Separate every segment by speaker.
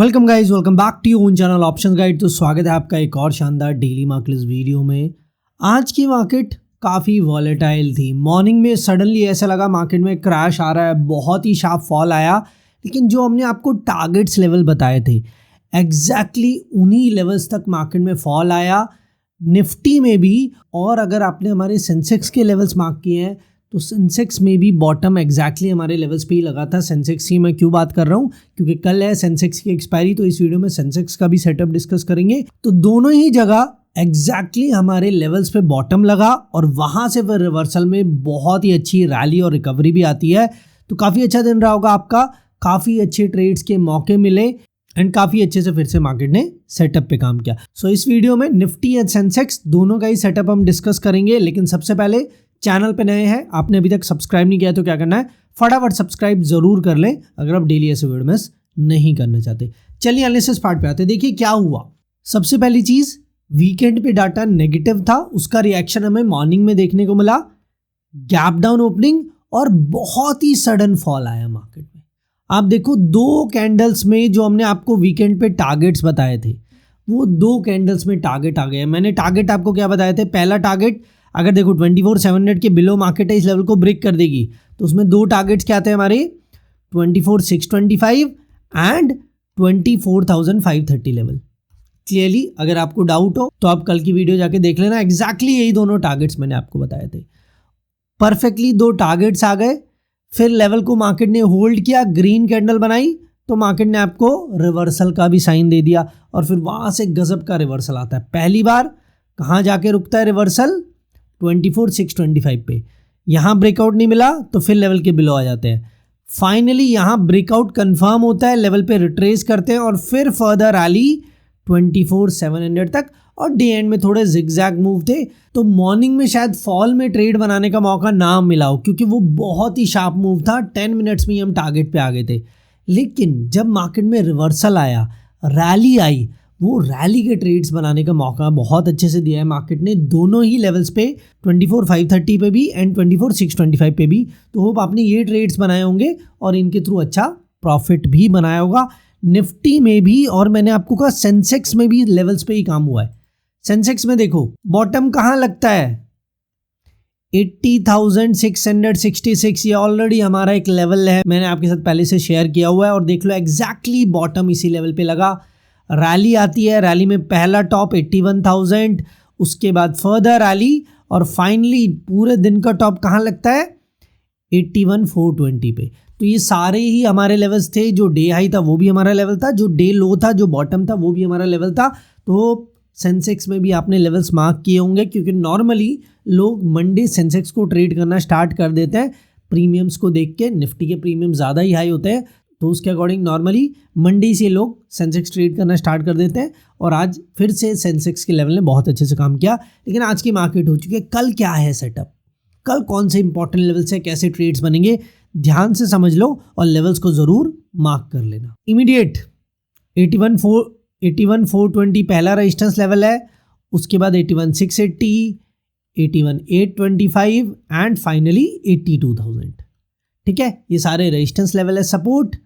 Speaker 1: Welcome guys, welcome back to your own channel options guide. तो स्वागत है आपका एक और शानदार डेली मार्केट वीडियो में। आज की मार्केट काफ़ी वॉलेटाइल थी। मॉर्निंग में सडनली ऐसा लगा मार्केट में क्रैश आ रहा है, बहुत ही शार्प फॉल आया, लेकिन जो हमने आपको टारगेट्स लेवल बताए थे एग्जैक्टली उन्हीं लेवल्स तक मार्केट में फॉल आया, निफ्टी में भी। और अगर आपने हमारे सेंसेक्स के लेवल्स मार्क किए हैं तो सेंसेक्स में भी बॉटम एग्जैक्टली हमारे लेवल्स पे ही लगा था। सेंसेक्स की मैं क्यों बात कर रहा हूँ, क्योंकि कल है सेंसेक्स की एक्सपायरी, तो इस वीडियो में सेंसेक्स का भी सेटअप डिस्कस करेंगे। तो दोनों ही जगह एग्जैक्टली हमारे लेवल्स पे बॉटम लगा और वहाँ से फिर रिवर्सल में बहुत ही अच्छी रैली और रिकवरी भी आती है। तो काफ़ी अच्छा दिन रहा होगा आपका, काफ़ी अच्छे ट्रेड्स के मौके मिले एंड काफ़ी अच्छे से फिर से मार्केट ने सेटअप पे काम किया। सो इस वीडियो में निफ्टी एंड सेंसेक्स दोनों का ही सेटअप हम डिस्कस करेंगे। लेकिन सबसे पहले चैनल पे नए हैं, आपने अभी तक सब्सक्राइब नहीं किया तो क्या करना है, फटाफट सब्सक्राइब जरूर कर लें अगर आप डेली ऐसे वीडियो मिस नहीं करना चाहते। चलिए एनालिसिस पार्ट पे आते हैं। देखिए क्या हुआ। सबसे पहली चीज, वीकेंड पे डाटा नेगेटिव था, उसका रिएक्शन हमें मॉर्निंग में देखने को मिला, गैप डाउन ओपनिंग और बहुत ही सडन फॉल आया मार्केट में। आप देखो दो कैंडल्स में जो हमने आपको वीकेंड पे टारगेट्स बताए थे वो दो कैंडल्स में टारगेट आ गए। मैंने टारगेट आपको क्या बताए थे, पहला टारगेट अगर देखो 24,700 के बिलो मार्केट है, इस लेवल को ब्रेक कर देगी तो उसमें दो टारगेट्स क्या थे हमारे, 24,625 एंड 24,530 लेवल। क्लियरली अगर आपको डाउट हो तो आप कल की वीडियो जाके देख लेना, एग्जैक्टली यही दोनों टारगेट्स मैंने आपको बताए थे। परफेक्टली दो टारगेट्स आ गए, फिर लेवल को मार्केट ने होल्ड किया, ग्रीन कैंडल बनाई तो मार्केट ने आपको रिवर्सल का भी साइन दे दिया और फिर वहां से गजब का रिवर्सल आता है। पहली बार कहाँ जाके रुकता है रिवर्सल, 24,625 पे। यहाँ ब्रेकआउट नहीं मिला तो फिर लेवल के बिलो आ जाते हैं। फाइनली यहाँ ब्रेकआउट कंफर्म होता है, लेवल पे रिट्रेस करते हैं और फिर फर्दर रैली 24,700 तक और डे एंड में थोड़े जिगजैग मूव थे। तो मॉर्निंग में शायद फॉल में ट्रेड बनाने का मौका ना मिला हो क्योंकि वो बहुत ही शार्प मूव था, 10 मिनट्स में ही हम टारगेट पे आ गए थे। लेकिन जब मार्केट में रिवर्सल आया, रैली आई, वो रैली के ट्रेड्स बनाने का मौका बहुत अच्छे से दिया है मार्केट ने, दोनों ही लेवल्स पे 24,530 पे भी एंड 24,625 पे भी। तो होप आपने ये ट्रेड्स बनाए होंगे और इनके थ्रू अच्छा प्रॉफिट भी बनाया होगा। निफ्टी में भी और मैंने आपको कहा सेंसेक्स में भी लेवल्स पे ही काम हुआ है। सेंसेक्स में देखो बॉटम कहाँ लगता है, 80,666। ये ऑलरेडी हमारा एक लेवल है, मैंने आपके साथ पहले से शेयर किया हुआ है और देख लो एग्जैक्टली बॉटम इसी लेवल पे लगा। रैली आती है, रैली में पहला टॉप 81,000, उसके बाद फर्दर रैली और फाइनली पूरे दिन का टॉप कहाँ लगता है, 81,420 पे। तो ये सारे ही हमारे लेवल्स थे। जो डे हाई था वो भी हमारा लेवल था, जो डे लो था, जो बॉटम था वो भी हमारा लेवल था। तो सेंसेक्स में भी आपने लेवल्स मार्क किए होंगे क्योंकि नॉर्मली लोग मंडे सेंसेक्स को ट्रेड करना स्टार्ट कर देते हैं प्रीमियम्स को देख के। निफ्टी के प्रीमियम ज़्यादा ही हाई होते हैं तो उसके अकॉर्डिंग नॉर्मली मंडे से लोग सेंसेक्स ट्रेड करना स्टार्ट कर देते हैं और आज फिर से सेंसेक्स के लेवल ने बहुत अच्छे से काम किया। लेकिन आज की मार्केट हो चुकी है, कल क्या है सेटअप, कल कौन से इंपॉर्टेंट लेवल्स है, कैसे ट्रेड्स बनेंगे, ध्यान से समझ लो और लेवल्स को ज़रूर मार्क कर लेना। इमीडिएट 81,420 पहला रेजिस्टेंस लेवल है, उसके बाद 81,680, 81,825 एंड फाइनली 82,000। ठीक है, ये सारे रेजिस्टेंस लेवल है। सपोर्ट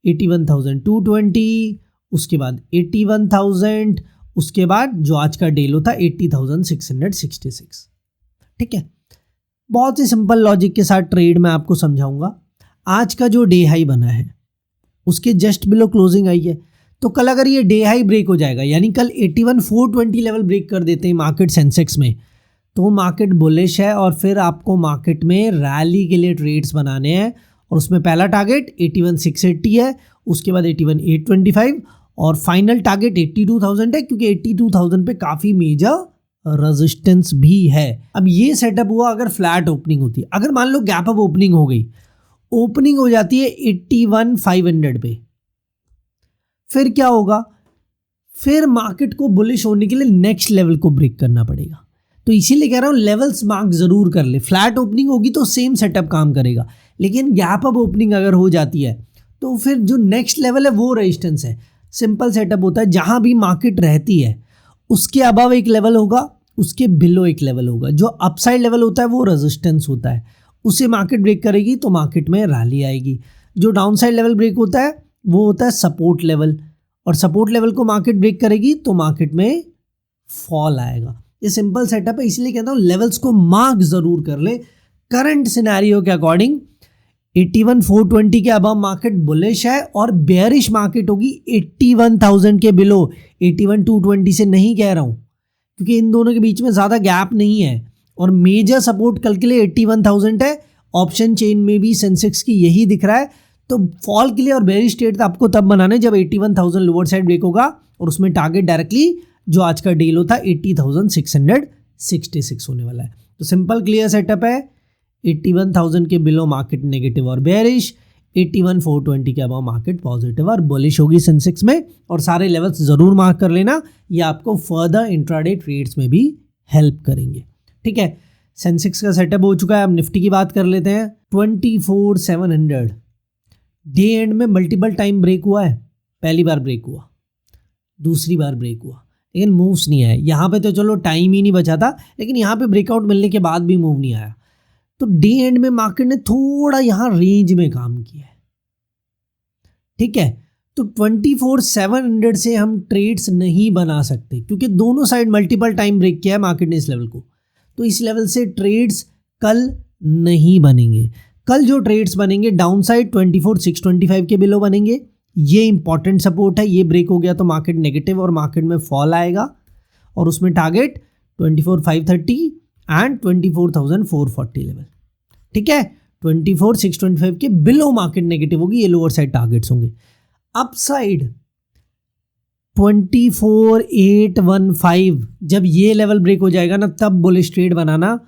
Speaker 1: 81,220, उसके बाद 81,000, उसके बाद जो आज का डे लो था 80,666। ठीक है, बहुत ही सिंपल लॉजिक के साथ ट्रेड मैं आपको समझाऊंगा। आज का जो डे हाई बना है उसके जस्ट बिलो क्लोजिंग आई है, तो कल अगर ये डे हाई ब्रेक हो जाएगा, यानी कल 81,420 लेवल ब्रेक कर देते हैं मार्केट सेंसेक्स में, तो मार्केट बुलिश है और फिर आपको मार्केट में रैली के लिए ट्रेड्स बनाने हैं। और उसमें पहला टारगेट 81,680 है, उसके बाद 81,825 और फाइनल टारगेट 82,000 है क्योंकि 82,000 पे काफ़ी मेजर रेजिस्टेंस भी है। अब ये सेटअप हुआ अगर फ्लैट ओपनिंग होती है। अगर मान लो गैप अप ओपनिंग हो गई, ओपनिंग हो जाती है 81,500 पे, फिर क्या होगा, फिर मार्केट को बुलिश होने के लिए नेक्स्ट लेवल को ब्रेक करना पड़ेगा। तो इसीलिए कह रहा हूँ लेवल्स मार्क जरूर कर ले। फ्लैट ओपनिंग होगी तो सेम सेटअप काम करेगा, लेकिन गैप अप ओपनिंग अगर हो जाती है तो फिर जो नेक्स्ट लेवल है वो रेजिस्टेंस है। सिंपल सेटअप होता है, जहां भी मार्केट रहती है उसके अबव एक लेवल होगा, उसके बिलो एक लेवल होगा। जो अपसाइड लेवल होता है वो रेजिस्टेंस होता है, उसे मार्केट ब्रेक करेगी तो मार्केट में रैली आएगी। जो डाउन साइड लेवल ब्रेक होता है वो होता है सपोर्ट लेवल। और सपोर्ट लेवल को मार्केट ब्रेक करेगी तो मार्केट में फॉल आएगा। ये सिंपल सेटअप है, इसलिए कहता हूँ लेवल्स को मार्क जरूर कर ले। करंट सिनेरियो के अकॉर्डिंग 81,420 के अब मार्केट बुलिश है और बेयरिश मार्केट होगी 81,000 के बिलो। 81,220 से नहीं कह रहा हूँ, क्योंकि इन दोनों के बीच में ज़्यादा गैप नहीं है और मेजर सपोर्ट कल के लिए 81,000 है। ऑप्शन चेन में भी सेंसेक्स की यही दिख रहा है। तो फॉल के लिए और बेयरिश ट्रेड आपको तब बनाना है जब 81,000 लोअर साइड ब्रेक होगा और उसमें टारगेट डायरेक्टली जो आज का डील होता है 80,666 होने वाला है। तो सिंपल क्लियर सेटअप है। 81,000 के बिलो मार्केट नेगेटिव और बेयरिश, 81,420 के अबाव मार्केट पॉजिटिव और बुलिश होगी सेंसेक्स में। और सारे लेवल्स ज़रूर मार्क कर लेना, ये आपको फर्दर इंट्राडे ट्रेड्स में भी हेल्प करेंगे। ठीक है, सेंसेक्स का सेटअप हो चुका है। अब निफ्टी की बात कर लेते हैं। 24,700 डे एंड में मल्टीपल टाइम ब्रेक हुआ है। पहली बार ब्रेक हुआ, दूसरी बार ब्रेक हुआ, लेकिन मूव्स नहीं आए। यहाँ पे तो चलो टाइम ही नहीं बचा था, लेकिन यहाँ पे ब्रेकआउट मिलने के बाद भी मूव नहीं आया। तो डे एंड में मार्केट ने थोड़ा यहाँ रेंज में काम किया है। ठीक है, तो 24,700 से हम ट्रेड्स नहीं बना सकते क्योंकि दोनों साइड मल्टीपल टाइम ब्रेक किया है मार्केट ने इस लेवल को। तो इस लेवल से ट्रेड्स कल नहीं बनेंगे। कल जो ट्रेड्स बनेंगे डाउन साइड 24,625 के बिलो बनेंगे। ये इंपॉर्टेंट सपोर्ट है। ये ब्रेक हो गया तो मार्केट नेगेटिव और मार्केट में फॉल आएगा और उसमें टारगेट 24,530 एंड 24,440 लेवल। ठीक है, 24,625 के बिलो मार्केट नेगेटिव होगी। ये लोअर साइड टारगेट्स होंगे। अप साइड 24,815 जब ये लेवल ब्रेक हो जाएगा ना तब बुलिश ट्रेड बनाना।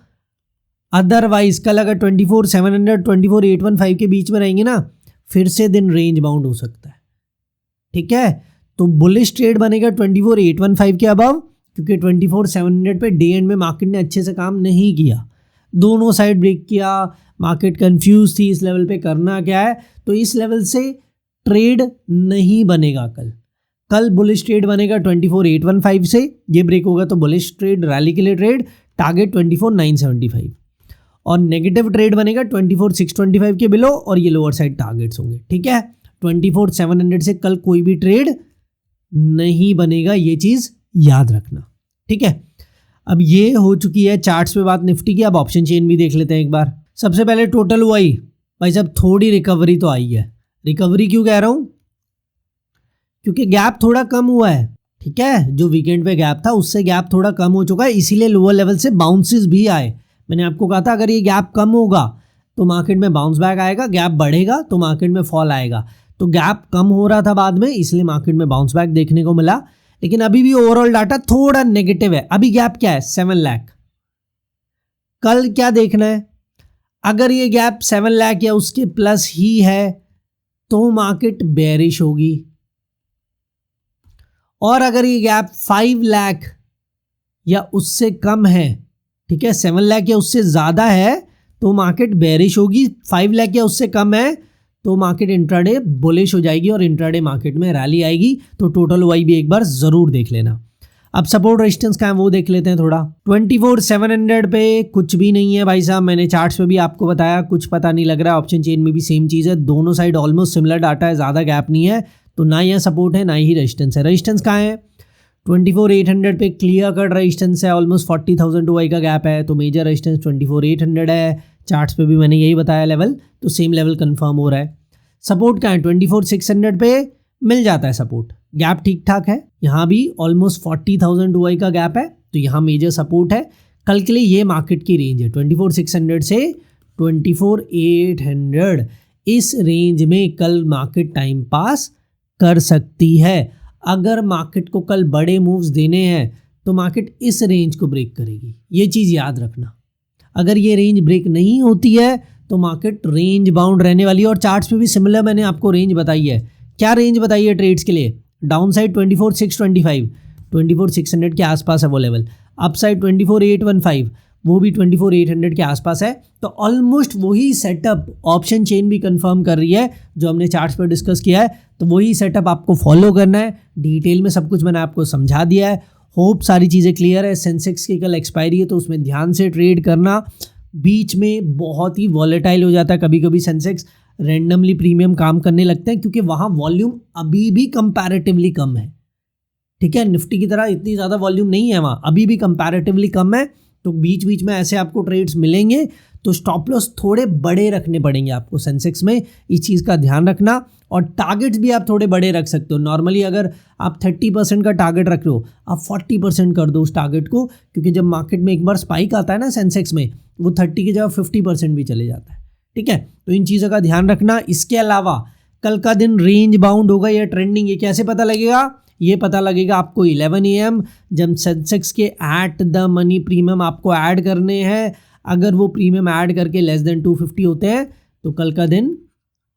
Speaker 1: अदरवाइज कल अगर 24,700 24,815 के बीच में रहेंगे ना फिर से दिन रेंज बाउंड हो सकता है। ठीक है, तो बुलिश ट्रेड बनेगा 24,815 के अबव, क्योंकि 24,700 पे डे एंड में मार्केट ने अच्छे से काम नहीं किया। दोनों साइड ब्रेक किया, मार्केट कंफ्यूज थी इस लेवल पे करना क्या है। तो इस लेवल से ट्रेड नहीं बनेगा कल बुलिश ट्रेड बनेगा 24,815 से। ये ब्रेक होगा तो बुलिश ट्रेड, रैली के लिए ट्रेड, टारगेट 24,975 और नेगेटिव ट्रेड बनेगा 24,625 के बिलो और ये लोअर साइड टारगेट्स होंगे। ठीक है, 24,700 से कल कोई भी ट्रेड नहीं बनेगा, ये चीज़ याद रखना। ठीक है, अब ये हो चुकी है चार्ट्स पे बात निफ्टी की। अब ऑप्शन चेन भी देख लेते हैं एक बार। सबसे पहले टोटल हुआ ही भाई साहब, थोड़ी रिकवरी तो आई है। रिकवरी क्यों कह रहा हूँ? क्योंकि गैप थोड़ा कम हुआ है। ठीक है, जो वीकेंड पे गैप था उससे गैप थोड़ा कम हो चुका है, इसीलिए लोअर लेवल से बाउंसेस भी आए। मैंने आपको कहा था अगर ये गैप कम होगा तो मार्केट में बाउंस बैक आएगा, गैप बढ़ेगा तो मार्केट में फॉल आएगा। तो गैप कम हो रहा था बाद में, इसलिए मार्केट में बाउंस बैक देखने को मिला। लेकिन अभी भी ओवरऑल डाटा थोड़ा नेगेटिव है। अभी गैप क्या है? 7 लाख। कल क्या देखना है? अगर ये गैप 7 लाख या उसके प्लस ही है तो मार्केट बेयरिश होगी, और अगर ये गैप 5 लाख या उससे कम है, ठीक है, 7 लाख या उससे ज़्यादा है तो मार्केट बेयरिश होगी। 5 लाख या उससे कम है तो मार्केट इंट्राडे बुलिश हो जाएगी और इंट्राडे मार्केट में रैली आएगी। तो टोटल वाई भी एक बार ज़रूर देख लेना। अब सपोर्ट रेजिस्टेंस का है वो देख लेते हैं थोड़ा। 24,700 पे कुछ भी नहीं है भाई साहब। मैंने चार्ट्स पे भी आपको बताया, कुछ पता नहीं लग रहा है। ऑप्शन चेन में भी सेम चीज़ है, दोनों साइड ऑलमोस्ट सिमिलर डाटा है, ज़्यादा गैप नहीं है। तो ना यहाँ सपोर्ट है ना ही रेजिस्टेंस है। रेजिस्टेंस कहाँ है? 24,800 पे क्लियर कट रेजिस्टेंस है, ऑलमोस्ट 40,000 टू वाई का गैप है। तो मेजर रेजिस्टेंस 24,800 है। चार्ट्स पे भी मैंने यही बताया लेवल, तो सेम लेवल कंफर्म हो रहा है। सपोर्ट कहाँ है? 24,600 पे मिल जाता है सपोर्ट। गैप ठीक ठाक है, यहाँ भी ऑलमोस्ट 40,000 टू वाई का गैप है, तो यहाँ मेजर सपोर्ट है। कल के लिए ये मार्केट की रेंज है 24,600 से 24,800। इस रेंज में कल मार्केट टाइम पास कर सकती है। अगर मार्केट को कल बड़े मूव्स देने हैं तो मार्केट इस रेंज को ब्रेक करेगी, ये चीज़ याद रखना। अगर ये रेंज ब्रेक नहीं होती है तो मार्केट रेंज बाउंड रहने वाली है। और चार्ट्स पे भी सिमिलर मैंने आपको रेंज बताई है। क्या रेंज बताई है ट्रेड्स के लिए? डाउन साइड 24,625, 24,600 के आसपास है वो लेवल। अप साइड 24,815, वो भी 24,800 के आसपास है। तो ऑलमोस्ट वही सेटअप ऑप्शन चेन भी कंफर्म कर रही है जो हमने चार्ट्स पर डिस्कस किया है। तो वही सेटअप आपको फॉलो करना है। डिटेल में सब कुछ मैंने आपको समझा दिया है। होप सारी चीज़ें क्लियर है। सेंसेक्स की कल एक्सपायरी है तो उसमें ध्यान से ट्रेड करना। बीच में बहुत ही वॉलेटाइल हो जाता है कभी कभी सेंसेक्स। रेंडमली प्रीमियम काम करने लगते हैं, क्योंकि वहाँ वॉल्यूम अभी भी कंपैरेटिवली कम है। ठीक है, निफ्टी की तरह इतनी ज़्यादा वॉल्यूम नहीं है वहाँ, अभी भी कंपैरेटिवली कम है। तो बीच बीच में ऐसे आपको ट्रेड्स मिलेंगे, तो स्टॉप लॉस थोड़े बड़े रखने पड़ेंगे आपको सेंसेक्स में, इस चीज़ का ध्यान रखना। और टारगेट्स भी आप थोड़े बड़े रख सकते हो। नॉर्मली अगर आप 30% का टारगेट रख रहे हो, आप 40% कर दो उस टारगेट को, क्योंकि जब मार्केट में एक बार स्पाइक आता है ना सेंसेक्स में, वो 30 की जगह 50% भी चले जाता है। ठीक है, तो इन चीज़ों का ध्यान रखना। इसके अलावा कल का दिन रेंज बाउंड होगा या ट्रेंडिंग, ये कैसे पता लगेगा? ये पता लगेगा आपको 11 AM जब सेंसेक्स के एट द मनी प्रीमियम आपको ऐड करने हैं। अगर वो प्रीमियम ऐड करके लेस देन 250 होते हैं तो कल का दिन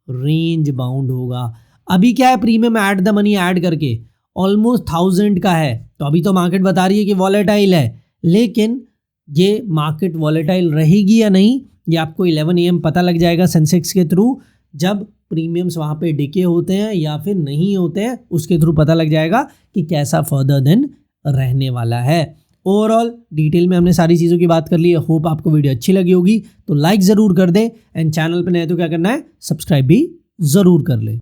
Speaker 1: रेंज बाउंड होगा। अभी क्या है, premium at the money add करके ऑलमोस्ट 1000 का है, तो अभी तो मार्केट बता रही है कि वॉलेटाइल है, लेकिन ये मार्केट वॉलेटाइल रहेगी या नहीं ये आपको 11 AM पता लग जाएगा सेंसेक्स के थ्रू। जब प्रीमियम्स वहाँ पे डिके होते हैं या फिर नहीं होते हैं, उसके थ्रू पता लग जाएगा कि कैसा फर्दर दिन रहने वाला है। ओवरऑल डिटेल में हमने सारी चीज़ों की बात कर ली है। होप आपको वीडियो अच्छी लगी होगी, तो लाइक ज़रूर कर दें, एंड चैनल पे नए तो क्या करना है, सब्सक्राइब भी ज़रूर कर लें।